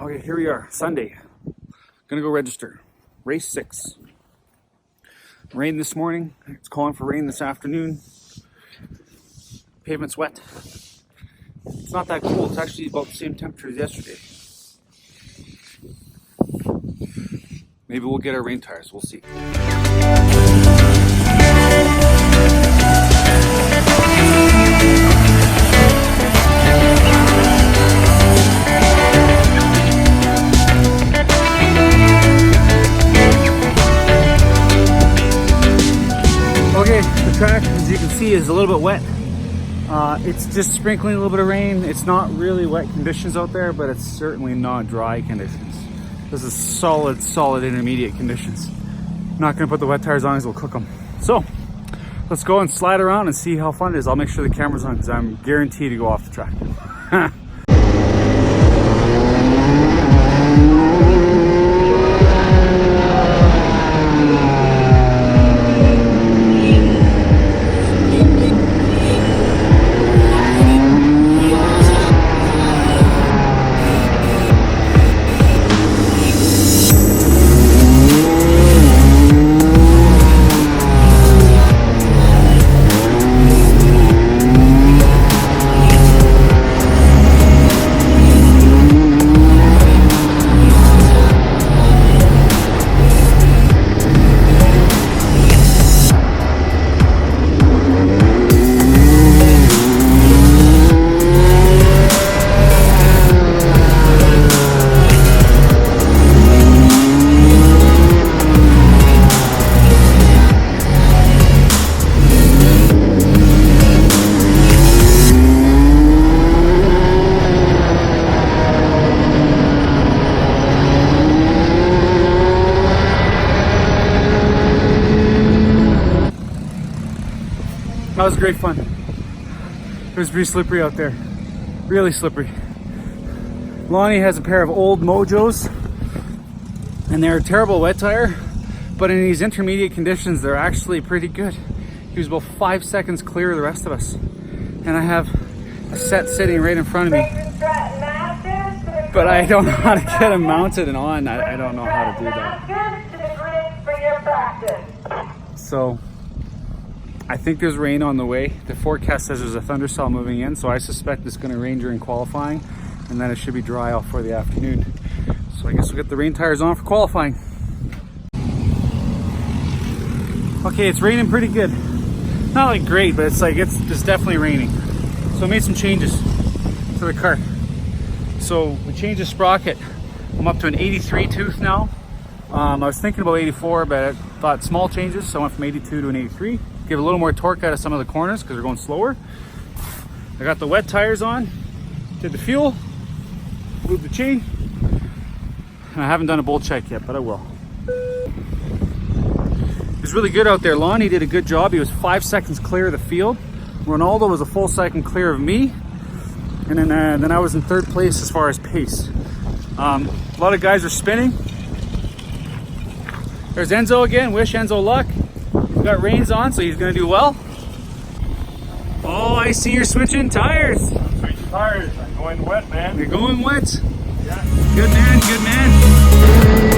Okay, here we are, Sunday. Gonna go register. Race 6. Rain this morning. It's calling for rain this afternoon. Pavement's wet. It's not that cold. It's actually about the same temperature as yesterday. Maybe we'll get our rain tires. We'll see. Okay, the track, as you can see, is a little bit wet. It's just sprinkling a little bit of rain. It's not really wet conditions out there, but it's certainly not dry conditions. This is solid intermediate conditions. I'm not gonna put the wet tires on because we'll cook them. So, let's go and slide around and see how fun it is. I'll make sure the camera's on because I'm guaranteed to go off the track. That was great fun. It was pretty slippery out there. Really slippery. Lonnie has a pair of old Mojos and they're a terrible wet tire, but in these intermediate conditions, they're actually pretty good. He was about 5 seconds clear of the rest of us. And I have a set sitting right in front of me. But I don't know how to get him mounted and on. I don't know how to do that. So, I think there's rain on the way. The forecast says there's a thunderstorm moving in, so I suspect it's going to rain during qualifying, and then it should be dry out for the afternoon. So I guess we'll get the rain tires on for qualifying. Okay, it's raining pretty good. Not like great, but it's definitely raining. So I made some changes to the cart. So we changed the sprocket. I'm up to an 83 tooth now. I was thinking about 84, but I thought small changes, so I went from 82 to an 83. Give a little more torque out of some of the corners because they're going slower. I got the wet tires on, did the fuel, moved the chain, and I haven't done a bolt check yet, but I will. It was really good out there. Lonnie did a good job. He was 5 seconds clear of the field. Ronaldo was a full second clear of me, and then I was in third place as far as pace. A lot of guys are spinning. There's Enzo again. Wish Enzo luck. He's got reins on, so he's gonna do well. Oh, I see you're switching tires. I'm switching tires. I'm going wet, man. You're going wet. Yeah. Good man, good man.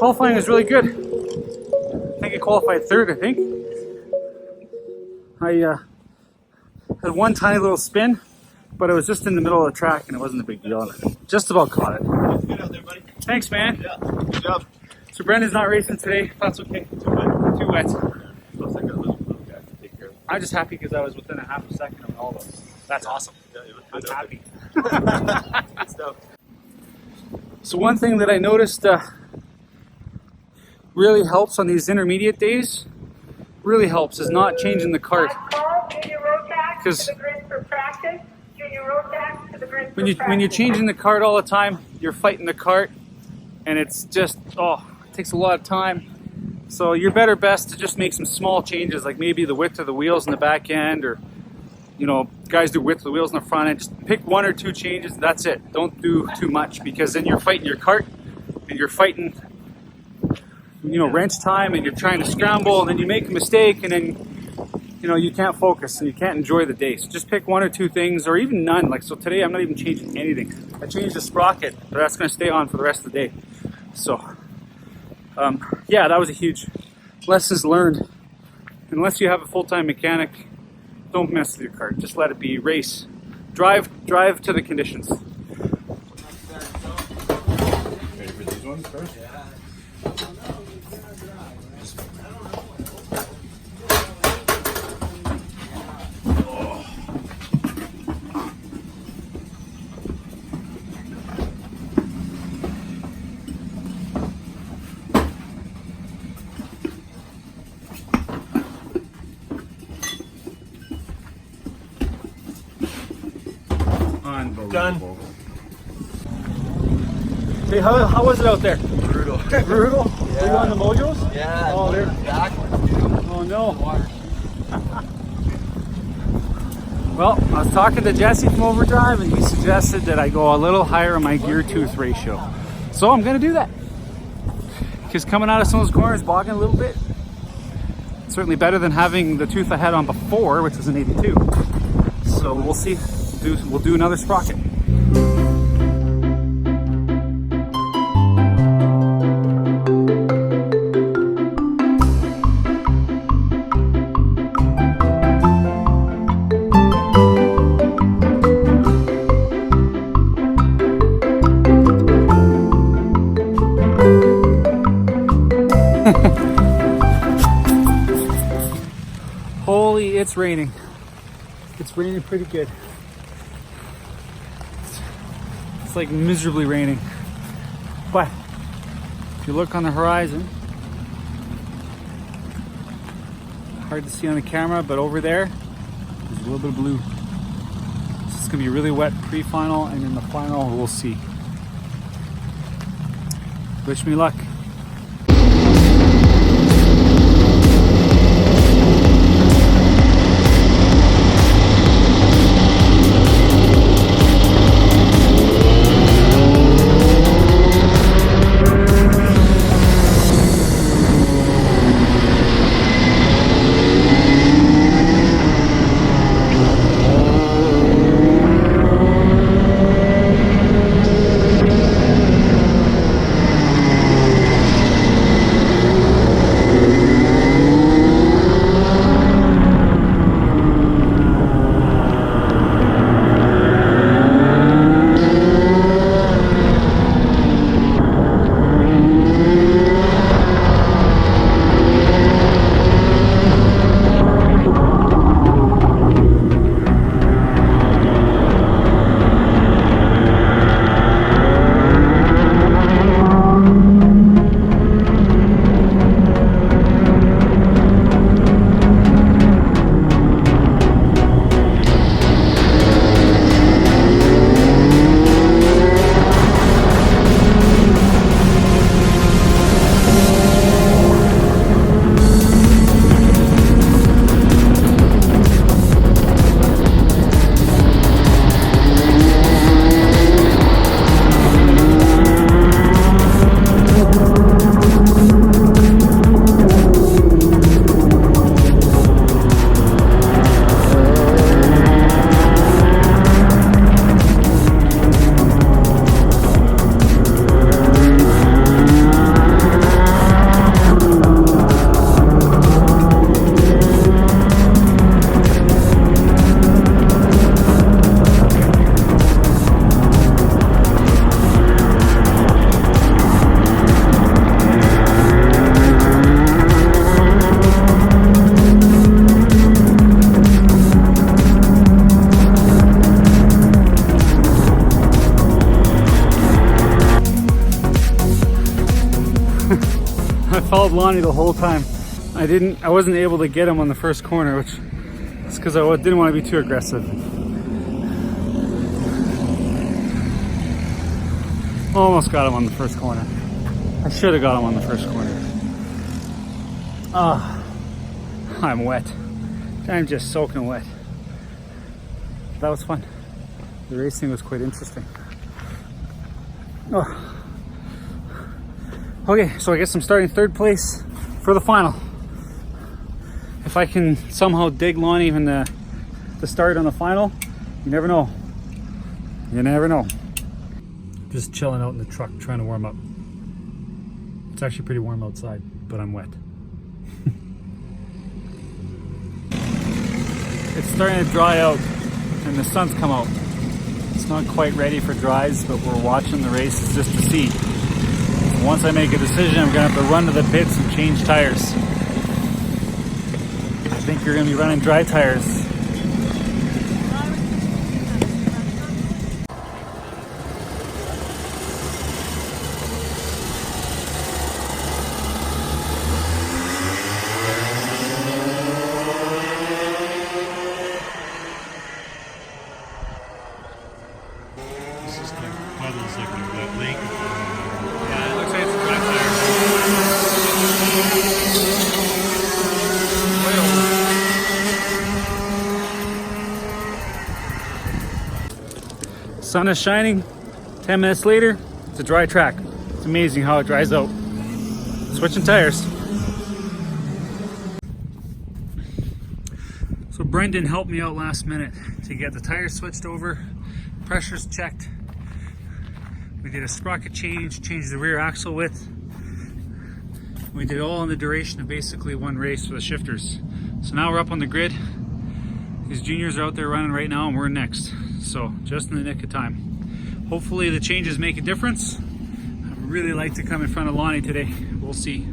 qualifying was really good. I think I qualified third, I think. I had one tiny little spin, but it was just in the middle of the track and it wasn't a big deal. Just about caught it. Get out there, buddy. Thanks, man. Yeah, good job. So Brendan's not racing today. That's okay. Too wet. Looks like a little guy to take care of. I'm just happy because I was within a half a second of all those. That's awesome. Yeah, it was I'm good out happy. there. Good stuff. So one thing that I noticed really helps on these intermediate days, really helps, is not changing the cart. Because when you're changing the cart all the time, you're fighting the cart, and it's just, it takes a lot of time. So you're better best to just make some small changes, like maybe the width of the wheels in the back end, or guys do width of the wheels in the front end. Just pick one or two changes, and that's it. Don't do too much, because then you're fighting your cart, and you're fighting wrench time, and you're trying to scramble, and then you make a mistake, and then you can't focus and you can't enjoy the day. So just pick one or two things, or even none. Like, so today I'm not even changing anything. I changed the sprocket, but that's going to stay on for the rest of the day. So yeah, that was a huge lessons learned. Unless you have a full-time mechanic, don't mess with your cart. Just let it be. Race, drive to the conditions. Ready for these ones first? Yeah. Done. Hey, how was it out there? Brutal. Brutal? Yeah. Were you on the mojos? Yeah. Oh, they're backwards, dude. Oh no. Well, I was talking to Jesse from Overdrive, and he suggested that I go a little higher on my gear tooth ratio. So I'm gonna do that. Because coming out of some of those corners, bogging a little bit, it's certainly better than having the tooth I had on before, which was an 82. So we'll see. We'll do another sprocket. Holy, it's raining. It's raining pretty good. It's like miserably raining. But if you look on the horizon, hard to see on the camera, but over there, there's a little bit of blue. So it's gonna be really wet pre-final, and in the final, we'll see. Wish me luck. followed Lonnie the whole time. I wasn't able to get him on the first corner, which is because I didn't want to be too aggressive. Almost got him on the first corner. I should have got him on the first corner. Ah, I'm wet. I'm just soaking wet. That was fun. The racing was quite interesting. Oh. Okay, so I guess I'm starting third place for the final. If I can somehow dig Lonnie even the start on the final, you never know. You never know. Just chilling out in the truck, trying to warm up. It's actually pretty warm outside, but I'm wet. It's starting to dry out and the sun's come out. It's not quite ready for dries, but we're watching the races just to see. Once I make a decision, I'm gonna have to run to the pits and change tires. I think you're gonna be running dry tires. This is like puddles, like a wet lake. Yeah, it looks like it's a dry tire. Sun is shining. 10 minutes later, it's a dry track. It's amazing how it dries out. Switching tires. So Brendan helped me out last minute to get the tires switched over, pressures checked. We did a sprocket change, changed the rear axle width. We did all in the duration of basically one race for the shifters. So now we're up on the grid. These juniors are out there running right now and we're next. So just in the nick of time. Hopefully the changes make a difference. I'd really like to come in front of Lonnie today. We'll see.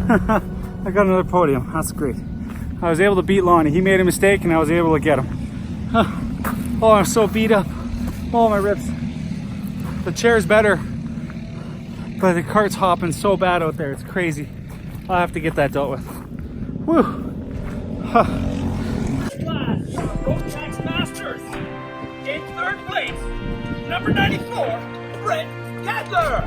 I got another podium. That's great. I was able to beat Lonnie. He made a mistake and I was able to get him. Oh, I'm so beat up. Oh, my ribs. The chair's better, but the cart's hopping so bad out there. It's crazy. I'll have to get that dealt with. Woo. Rotax Masters. In third place, number 94, Brett Cadler.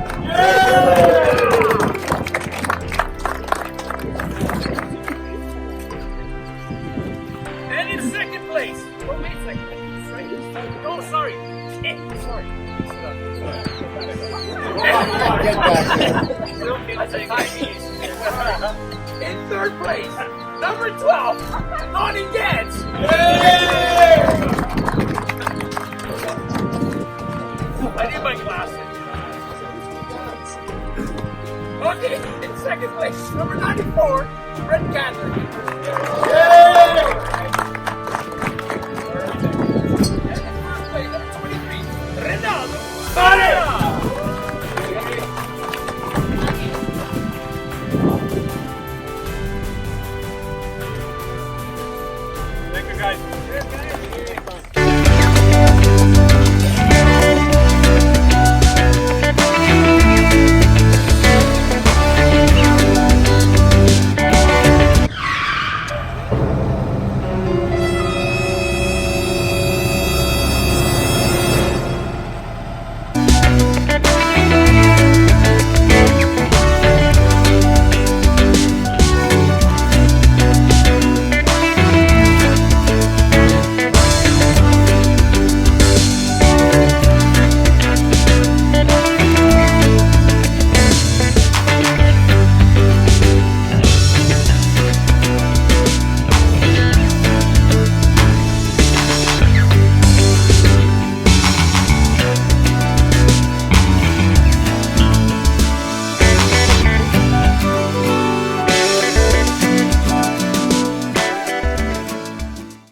And in second place, oh wait a second, oh sorry, sorry. In third place, number 12, Lonnie Gantz. I need my glasses. Okay, in second place, number 94, Brett Cadler.